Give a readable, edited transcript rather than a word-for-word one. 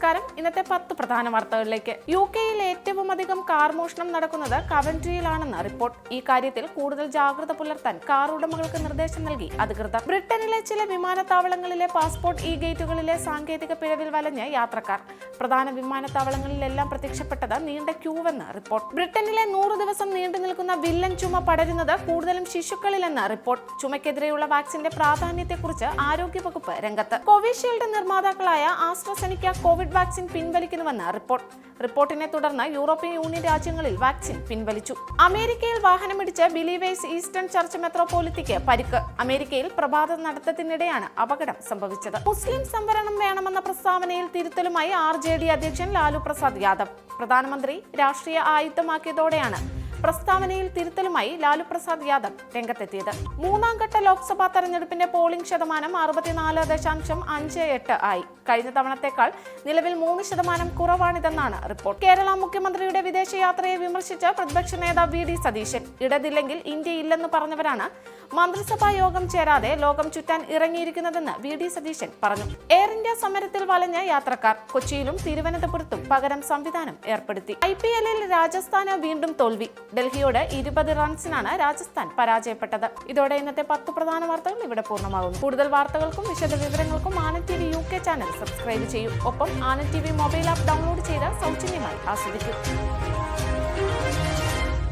നമസ്കാരം. ഇന്നത്തെ 10 പ്രധാന വാർത്തകളിലേക്ക്. യുകെയിൽ ഏറ്റവും അധികം കാർ മോഷണം നടക്കുന്നത് കവൻട്രിയിലാണെന്ന് റിപ്പോർട്ട്. ഈ കാര്യത്തിൽ കൂടുതൽ ജാഗ്രത പുലർത്താൻ കാർ ഉടമകൾക്ക് നിർദ്ദേശം നൽകി അധികൃതർ. ബ്രിട്ടനിലെ ചില വിമാനത്താവളങ്ങളിലെ പാസ്പോർട്ട് ഇ ഗേറ്റുകളിലെ സാങ്കേതിക പിഴവിൽ വലഞ്ഞ് യാത്രക്കാർ. പ്രധാന വിമാനത്താവളങ്ങളിലെല്ലാം പ്രത്യക്ഷപ്പെട്ടത് നീണ്ട ക്യൂവെന്ന് റിപ്പോർട്ട്. ബ്രിട്ടനിലെ 100 ദിവസം നീണ്ടു നിൽക്കുന്ന വില്ലൻ ചുമ പടരുന്നത് കൂടുതലും ശിശുക്കളിലെന്ന് റിപ്പോർട്ട്. ചുമയ്ക്കെതിരെയുള്ള വാക്സിന്റെ പ്രാധാന്യത്തെക്കുറിച്ച് ആരോഗ്യവകുപ്പ് രംഗത്ത്. കോവിഷീൽഡ് നിർമ്മാതാക്കളായ ആസ്ട്രസെനിക്ക കോവിഡ് വാക്സിൻ പിൻവലിക്കുന്നുവെന്ന് റിപ്പോർട്ടിനെ തുടർന്ന് യൂറോപ്യൻ യൂണിയൻ രാജ്യങ്ങളിൽ വാക്സിൻ പിൻവലിച്ചു. അമേരിക്കയിൽ വാഹനമിടിച്ച് ബിലീവേഴ്സ് ഈസ്റ്റേൺ ചർച്ച് മെത്രോപോലിത്തയ്ക്ക് പരിക്ക്. അമേരിക്കയിൽ പ്രഭാത നടത്തത്തിനിടെയാണ് അപകടം സംഭവിച്ചത്. മുസ്ലിം സംവരണം വേണമെന്ന പ്രസ്താവനയിൽ തിരുത്തലുമായി RJD അധ്യക്ഷൻ ലാലു പ്രസാദ് യാദവ്. പ്രധാനമന്ത്രി രാഷ്ട്രീയ ആയുധമാക്കിയതോടെയാണ് പ്രസ്താവനയിൽ തിരുത്തലുമായി ലാലു പ്രസാദ് യാദവ് രംഗത്തെത്തിയത്. മൂന്നാം ഘട്ട ലോക്സഭാ തെരഞ്ഞെടുപ്പിന്റെ പോളിംഗ് ശതമാനം 64.58 ആയി. കഴിഞ്ഞ തവണത്തേക്കാൾ നിലവിൽ 3% കുറവാണിതെന്നാണ് റിപ്പോർട്ട്. കേരള മുഖ്യമന്ത്രിയുടെ വിദേശയാത്രയെ വിമർശിച്ച് പ്രതിപക്ഷ നേതാവ് VD സതീശൻ. ഇടതില്ലെങ്കിൽ ഇന്ത്യയില്ലെന്ന് പറഞ്ഞവരാണ് മന്ത്രിസഭാ യോഗം ചേരാതെ ലോകം ചുറ്റാൻ ഇറങ്ങിയിരിക്കുന്നതെന്ന് VD സതീശൻ പറഞ്ഞു. എയർ ഇന്ത്യ സമരത്തിൽ വലഞ്ഞ യാത്രക്കാർ. കൊച്ചിയിലും തിരുവനന്തപുരത്തും പകരം സംവിധാനം ഏർപ്പെടുത്തി. IPL-ൽ രാജസ്ഥാന് വീണ്ടും തോൽവി. ഡൽഹിയോട് 20 റൺസിനാണ് രാജസ്ഥാൻ പരാജയപ്പെട്ടത്. ഇതോടെ ഇന്നത്തെ 10 പ്രധാന വാർത്തകൾ ഇവിടെ പൂർണ്ണമാകുന്നു. കൂടുതൽ വാർത്തകൾക്കും വിശദ വിവരങ്ങൾക്കും Anand TV UK channel subscribe ചെയ്യൂ. ഒപ്പം Anand TV mobile app download ചെയ്ത് സൗജന്യമായി ആസ്വദിക്കും.